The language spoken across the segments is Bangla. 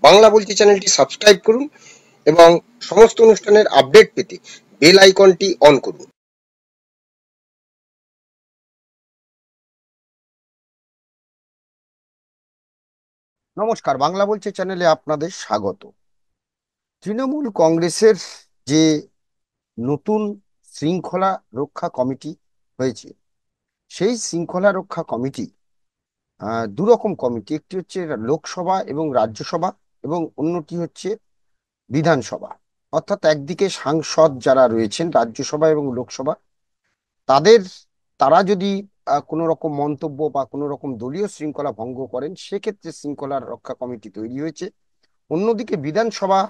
বাংলা বলছি চ্যানেলটি সাবস্ক্রাইব করুন এবং সমস্ত অনুষ্ঠানের আপডেট পেতে বেল আইকনটি অন করুন। নমস্কার, বাংলা বলছে চ্যানেলে আপনাদের স্বাগত। তৃণমূল কংগ্রেসের যে নতুন শৃঙ্খলা রক্ষা কমিটি হয়েছে, সেই শৃঙ্খলা রক্ষা কমিটি দুরকম কমিটি, একটি হচ্ছে লোকসভা এবং রাজ্যসভা এবং অন্যটি হচ্ছে বিধানসভা। অর্থাৎ একদিকে সাংসদ যারা রয়েছেন রাজ্যসভা এবং লোকসভা, তাদের তারা যদি কোনো রকম মন্তব্য বা কোনো রকম দলীয় শৃঙ্খলা ভঙ্গ করেন, সেক্ষেত্রে শৃঙ্খলা রক্ষা কমিটি তৈরি হয়েছে। অন্যদিকে বিধানসভা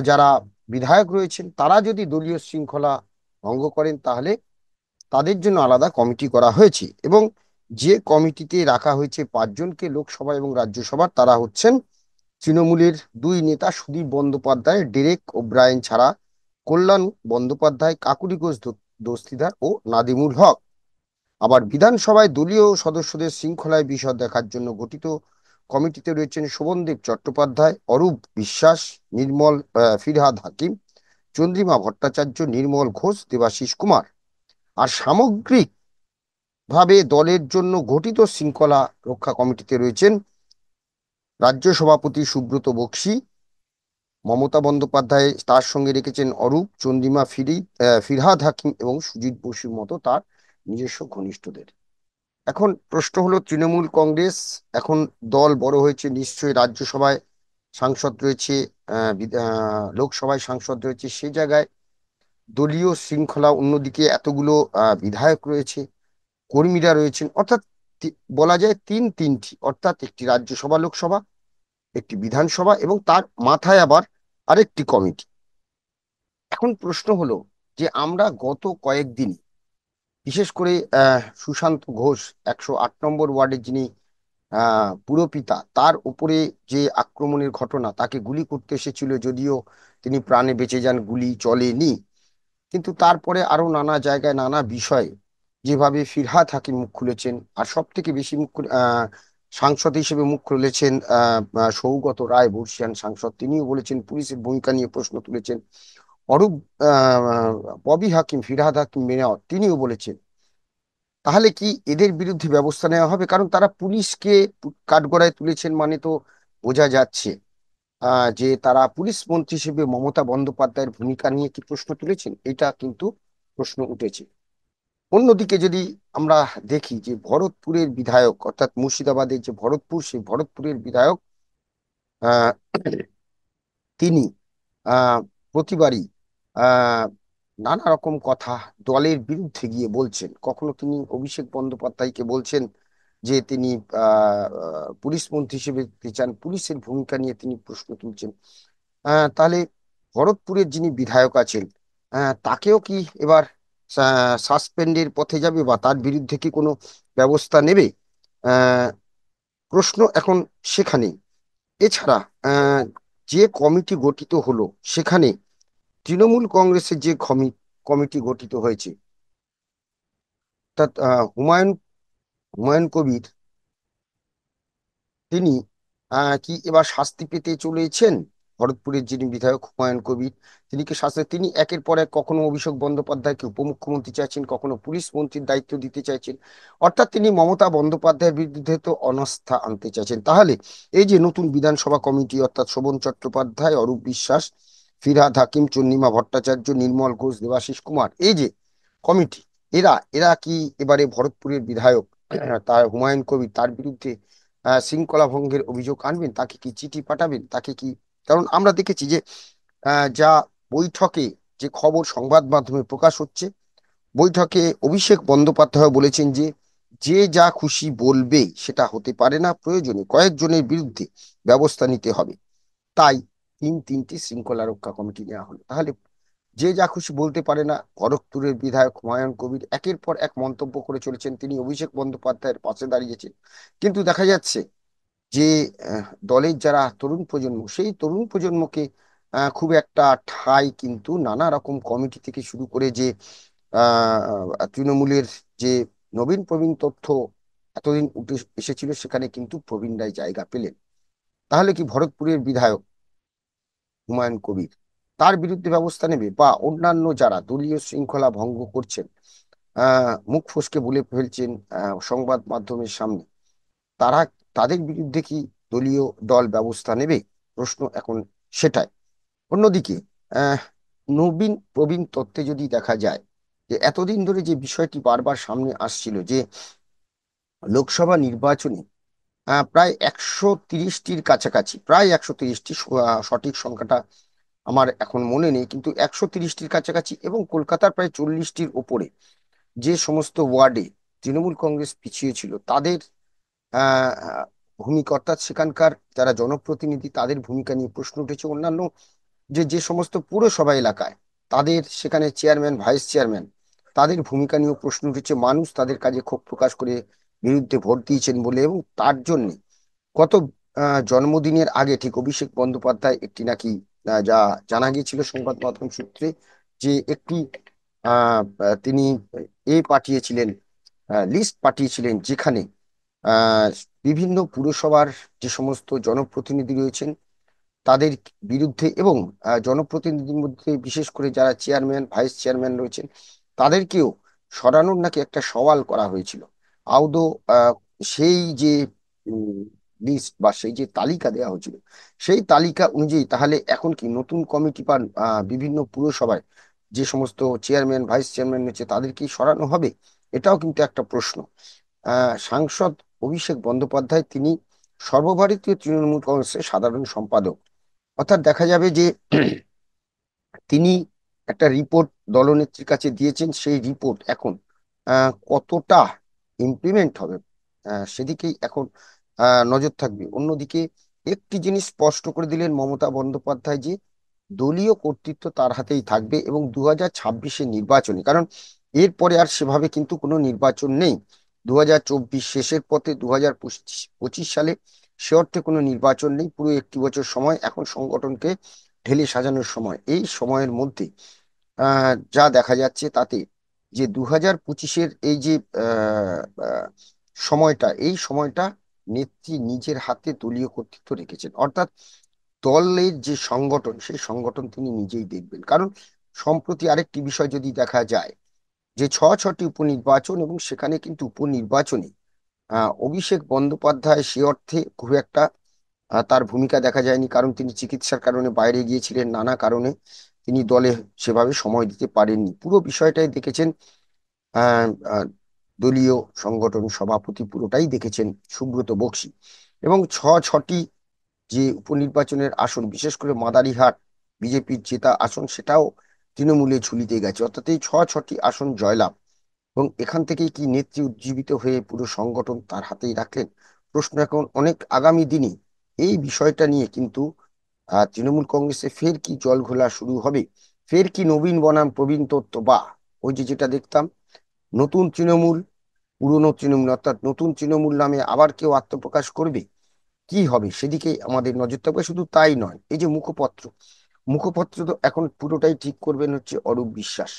যারা বিধায়ক রয়েছেন, তারা যদি দলীয় শৃঙ্খলা ভঙ্গ করেন, তাহলে তাদের জন্য আলাদা কমিটি করা হয়েছে। এবং যে কমিটিতে রাখা হয়েছে 5 জনকে লোকসভা এবং রাজ্যসভার, তারা হচ্ছেন তৃণমূলের দুই নেতা সুদীপ বন্দ্যোপাধ্যায়, ডেরেক ওব্রায়েন ছাড়া কল্যাণ বন্দ্যোপাধ্যায়, কাকুলি ঘোষ দস্তিদার ও নাদিমুল হক। আবার বিধানসভায় দলীয় সদস্যদের শৃঙ্খলায় বিশদ দেখার জন্য গঠিত কমিটিতে রয়েছেন শোভনদেব চট্টোপাধ্যায়, অরূপ বিশ্বাস, নির্মল ফিরহাদ হাকিম, চন্দ্রিমা ভট্টাচার্য, নির্মল ঘোষ, দেবাশিস কুমার। আর সামগ্রিক ভাবে দলের জন্য গঠিত শৃঙ্খলা রক্ষা কমিটিতে রয়েছেন রাজ্য সভাপতি সুব্রত বক্সী, মমতা বন্দ্যোপাধ্যায় তার সঙ্গে রেখেছেন অরূপ, চন্দ্রিমা ফিরহাদ হাকিম এবং সুজিত বসুর মতো তার নিজস্ব ঘনিষ্ঠদের। এখন প্রশ্ন হলো, তৃণমূল কংগ্রেস এখন দল বড় হয়েছে, নিশ্চয়ই রাজ্যসভায় সাংসদ রয়েছে, লোকসভায় সাংসদ রয়েছে, সেই জায়গায় দলীয় শৃঙ্খলা, অন্যদিকে এতগুলো বিধায়ক রয়েছে, কর্মীরা রয়েছেন, অর্থাৎ বলা যায় তিনটি, অর্থাৎ একটি রাজ্যসভা, লোকসভা, একটি বিধানসভা এবং তার মাথায় আবার আরেকটি কমিটি। এখন প্রশ্ন হলো যে আমরা গত কয়েকদিন, বিশেষ করে সুশান্ত ঘোষ, 108 নম্বর ওয়ার্ডের যিনি পুরপিতা, তার উপরে যে আক্রমণের ঘটনা, তাকে গুলি করতে এসেছিল, যদিও তিনি প্রাণে বেঁচে যান, গুলি চলেনি। কিন্তু তারপরে আরো নানা জায়গায় নানা বিষয়ে যেভাবে ফিরহাদ হাকিম মুখ খুলেছেন, আর সব থেকে বেশি সাংসদ হিসেবে মুখ খুলেছেন সৌগত রায়, বর্ষিয়ান সাংসদ, তিনিও বলেছেন, পুলিশের ভূমিকা নিয়ে প্রশ্ন তুলেছেন। অরূপ আহ ববি হাকিম, ফিরহাদ হাকিম মেয়র, তিনিও বলেছেন। তাহলে কি এদের বিরুদ্ধে ব্যবস্থা নেওয়া হবে? কারণ তারা পুলিশকে কাঠগড়ায় তুলেছেন, মানে তো বোঝা যাচ্ছে যে তারা পুলিশ মন্ত্রী হিসেবে মমতা বন্দ্যোপাধ্যায়ের ভূমিকা নিয়ে কি প্রশ্ন তুলেছেন, এটা কিন্তু প্রশ্ন উঠেছে। অন্যদিকে যদি আমরা দেখি যে ভরতপুরের বিধায়ক, অর্থাৎ মুর্শিদাবাদের যে ভরতপুর, সেই ভরতপুরের বিধায়ক আহ তিনি আহ প্রতিবারই আহ নানা রকম কথা দলের বিরুদ্ধে গিয়ে বলছেন। কখনো তিনি অভিষেক বন্দ্যোপাধ্যায়কে বলছেন যে তিনি পুলিশ মন্ত্রী হিসেবে দেখতে চান, পুলিশের ভূমিকা নিয়ে তিনি প্রশ্ন তুলছেন। তাহলে ভরতপুরের যিনি বিধায়ক আছেন, তাকেও কি এবার সাসপেন্ডের পথে যাবে, বা তার বিরুদ্ধে কি কোনো ব্যবস্থা নেবে? আহ প্রশ্ন এখন সেখানেই। এছাড়া আহ, যে কমিটি গঠিত হলো, সেখানে তৃণমূল কংগ্রেসের যে কমিটি গঠিত হয়েছে, অর্থাৎ হুমায়ুন হুমায়ুন কবির, তিনি কি এবার শাস্তি পেতে চলেছেন? ভরতপুরের যিনি বিধায়ক হুমায়ুন কবির, তিনি কি শাস্তি, তিনি একের পর এক কখনো অভিষেক বন্দ্যোপাধ্যায়কে উপমুখ্যমন্ত্রী চাইছেন, কখনো পুলিশ মন্ত্রীর দায়িত্ব দিতে চাইছেন, অর্থাৎ তিনি মমতা বন্দ্যোপাধ্যায়ের বিরুদ্ধে তো অনাস্থা আনতে চাইছেন। তাহলে এই যে নতুন বিধানসভা কমিটি, অর্থাৎ শোভন চট্টোপাধ্যায়, অরূপ বিশ্বাস, ফিরহাদ হাকিম, চন্দ্রিমা ভট্টাচার্য, নির্মল ঘোষ, দেবাশিস কুমার, এই যে কমিটি, এরা এরা কি এবারে ভরতপুরের বিধায়ক তার হুমায়ুন কবির, তার বিরুদ্ধে শৃঙ্খলা ভঙ্গের অভিযোগ আনবেন? তাকে কি চিঠি পাঠাবেন? তাকে কি, কারণ আমরা দেখেছি যে যা বৈঠকে যে খবর সংবাদ মাধ্যমে প্রকাশ হচ্ছে, বৈঠকে অভিষেক বন্দ্যোপাধ্যায় বলেছেন যে যে যা খুশি বলবে সেটা হতে পারে না, প্রয়োজনে কয়েকজনের বিরুদ্ধে ব্যবস্থা নিতে হবে। তাই তিনটি শৃঙ্খলা রক্ষা কমিটি নেওয়া হলো। তাহলে যে যা খুশি বলতে পারে না, খড়গপুরের বিধায়ক হুমায়ুন কবির একের পর এক মন্তব্য করে চলেছেন, তিনি অভিষেক বন্দ্যোপাধ্যায়ের পাশে দাঁড়িয়েছেন। কিন্তু দেখা যাচ্ছে যে দলের যারা তরুণ প্রজন্ম, সেই তরুণ প্রজন্মকে খুব একটা ঠাঁই কিন্তু নানা রকম কমিটি থেকে শুরু করে যে তৃণমূলের যে নবীন প্রবীণ তথ্য এতদিন উঠে এসেছিল, সেখানে কিন্তু প্রবীণরাই জায়গা পেলেন। তাহলে কি ভরতপুরের বিধায়ক হুমায়ুন কবির তার বিরুদ্ধে ব্যবস্থা নেবে, বা অন্যান্য যারা দলীয় শৃঙ্খলা ভঙ্গ করছেন, মুখ ফসকে বলে ফেলছেন সংবাদ মাধ্যমের সামনে, তারা তাদের বিরুদ্ধে কি দলীয় দল ব্যবস্থা নেবে? প্রশ্ন এখন সেটাই। অন্যদিকে আহ নবীন প্রবীণ তত্ত্বে যদি দেখা যায় যে এতদিন ধরে যে বিষয়টি বারবার সামনে আসছিল যে লোকসভা নির্বাচনে প্রায় 130টির কাছাকাছি, প্রায় 130টি, সঠিক সংখ্যাটা আমার এখন মনে নেই, কিন্তু 130টির কাছাকাছি এবং কলকাতার প্রায় 40টির ওপরে যে সমস্ত ওয়ার্ডে তৃণমূল কংগ্রেস পিছিয়ে ছিল তাদের আহ ভূমিকা, অর্থাৎ সেখানকার যারা জনপ্রতিনিধি তাদের ভূমিকা নিয়ে প্রশ্ন উঠেছে। অন্যান্য যে যে সমস্ত পুরসভা এলাকায় তাদের সেখানে চেয়ারম্যান ভাইস চেয়ারম্যান তাদের ভূমিকা নিয়েও প্রশ্ন উঠেছে। মানুষ তাদের কাজে ক্ষোভ প্রকাশ করে বিরুদ্ধে ভোট দিয়েছেন বলে, এবং তার জন্য গত জন্মদিনের আগে ঠিক অভিষেক বন্দ্যোপাধ্যায় একটি নাকি যা জানা গিয়েছিল সংবাদ মাধ্যম সূত্রে, যে একটি তিনি পাঠিয়েছিলেন, লিস্ট পাঠিয়েছিলেন, যেখানে আহ বিভিন্ন পুরসভার যে সমস্ত জনপ্রতিনিধি রয়েছেন তাদের বিরুদ্ধে, এবং জনপ্রতিনিধির মধ্যে বিশেষ করে যারা চেয়ারম্যান ভাইস চেয়ারম্যান রয়েছেন তাদেরকেও সরানোর নাকি একটা সওয়াল করা হয়েছিল। আদৌ সেই যে লিস্ট বা সেই যে তালিকা দেওয়া হয়েছিল, সেই তালিকা অনুযায়ী তাহলে এখন কি নতুন কমিটি বা বিভিন্ন পুরসভায় যে সমস্ত চেয়ারম্যান ভাইস চেয়ারম্যান রয়েছে তাদেরকে সরানো হবে? এটাও কিন্তু একটা প্রশ্ন। সাংসদ অভিষেক বন্দ্যোপাধ্যায় তিনি সর্বভারতীয় তৃণমূল কংগ্রেসের সাধারণ সম্পাদক, অর্থাৎ দেখা যাবে যে তিনি একটা রিপোর্ট দলনেত্রীর কাছে দিয়েছেন। সেই রিপোর্ট এখন কতটা ইমপ্লিমেন্ট হবে সেদিকেই এখন নজর থাকবে। অন্যদিকে একটি জিনিস স্পষ্ট করে দিলেন মমতা বন্দ্যোপাধ্যায়, যে দলীয় কর্তৃত্ব তার হাতেই থাকবে এবং 2026-এর নির্বাচনে, কারণ এরপরে আর সেভাবে কিন্তু কোনো নির্বাচন নেই। 2024 শেষের পথে, 2025 সালে সে অর্থে কোনো নির্বাচন নেই। পুরো একটি বছর সময় এখন সংগঠনকে ঢেলে সাজানোর সময়। এই সময়ের মধ্যে যা দেখা যাচ্ছে তাতে যে 2025-এর এই যে আহ, আহ, সময়টা, এই সময়টা নেত্রী নিজের হাতে দলীয় কর্তৃত্ব রেখেছেন, অর্থাৎ দলের যে সংগঠন সেই সংগঠন তিনি নিজেই দেখবেন। কারণ সম্প্রতি আরেকটি বিষয় যদি দেখা যায় যে 6টি উপনির্বাচন, এবং সেখানে কিন্তু উপনির্বাচনে অভিষেক বন্দ্যোপাধ্যায় সে অর্থে খুব একটা তার ভূমিকা দেখা যায়নি, কারণ তিনি চিকিৎসার কারণে বাইরে গিয়েছিলেন। নানা কারণে তিনি দলে সেভাবে সময় দিতে পারেননি। পুরো বিষয়টাই দেখেছেন আহ, আহ, দলীয় সংগঠন সভাপতি, পুরোটাই দেখেছেন সুব্রত বক্সী। এবং ছটি যে উপনির্বাচনের আসন, বিশেষ করে মাদারিহাট বিজেপির জেতা আসন, সেটাও তৃণমূলে ঝুলিতে গেছে, অর্থাৎ এই 6টি আসন জয়লাভ। এবং এখান থেকেই কি নেত্রী উজ্জীবিত হয়ে পুরো সংগঠন তার হাতেই রাখলেন? প্রশ্ন এখন অনেক আগামী দিনে এই বিষয়টা নিয়ে কিন্তু তৃণমূল কংগ্রেসে ফের কি জল ঘোলা শুরু হবে? ফের কি নবীন বনাম প্রবীণ তত্ত্ব, বা ওই যে যেটা দেখতাম নতুন তৃণমূল পুরনো তৃণমূল, অর্থাৎ নতুন তৃণমূল নামে আবার কেউ আত্মপ্রকাশ করবে? কি হবে সেদিকে আমাদের নজর থাকবে। শুধু তাই নয়, এই যে মুখপত্র, মুখপত্র তো এখন পুরোটাই ঠিক করবেন হচ্ছে অরূপ বিশ্বাস।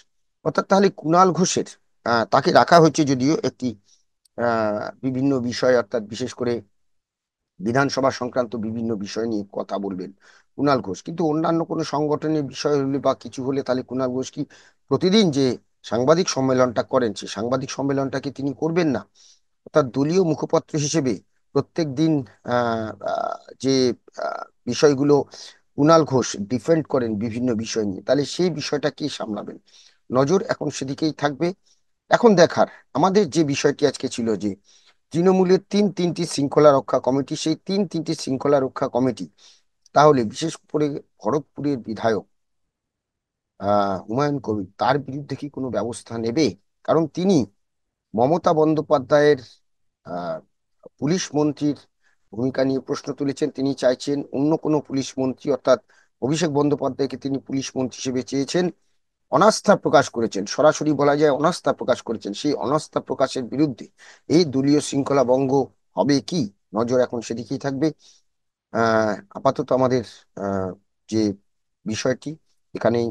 অর্থাৎ তাহলে কুণাল ঘোষের তাকে রাখা হয়েছে যদিও একটি বিভিন্ন বিষয়, অর্থাৎ বিশেষ করে বিধানসভা সংক্রান্ত বিভিন্ন বিষয় নিয়ে কথা বলবেন কুণাল ঘোষ, কিন্তু অন্যান্য কোনো সংগঠনের বিষয় হলে বা কিছু হলে তাহলে কুণাল ঘোষ কি প্রতিদিন যে সাংবাদিক সম্মেলনটা করেন সেই সাংবাদিক সম্মেলনটাকে তিনি করবেন না? অর্থাৎ দলীয় মুখপাত্র হিসেবে প্রত্যেক দিন যে বিষয়গুলো কুণাল ঘোষ ডিফেন্ড করেন বিভিন্ন বিষয় নিয়ে, তাহলে সেই বিষয়টা কি সামলাবেন? নজর এখন সেদিকেই থাকবে। এখন দেখার আমাদের যে বিষয়টি আজকে ছিল যে তৃণমূলের তিনটি শৃঙ্খলা রক্ষা কমিটি, সেই তিনটি শৃঙ্খলা রক্ষা কমিটি তাহলে বিশেষ করে ভরতপুরের বিধায়ক হুমায়ুন কবির তার বিরুদ্ধে কি কোনো ব্যবস্থা নেবে? কারণ তিনি মমতা বন্দ্যোপাধ্যায়ের আহ পুলিশ মন্ত্রীর ভূমিকা নিয়ে প্রশ্ন তুলেছেন। তিনি চাইছেন অন্য কোনো পুলিশ মন্ত্রী, অর্থাৎ অভিষেক বন্দ্যোপাধ্যায়কে তিনি পুলিশ মন্ত্রী হিসেবে চেয়েছেন। অনাস্থা প্রকাশ করেছেন, সরাসরি বলা যায় অনাস্থা প্রকাশ করেছেন। সেই অনাস্থা প্রকাশের বিরুদ্ধে এই দলীয় শৃঙ্খলা ভঙ্গ হবে কি? নজর এখন সেদিকেই থাকবে। আপাতত আমাদের যে বিষয়টি এখানেই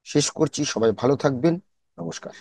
শেষ করছি। সবাই ভালো থাকবেন। নমস্কার।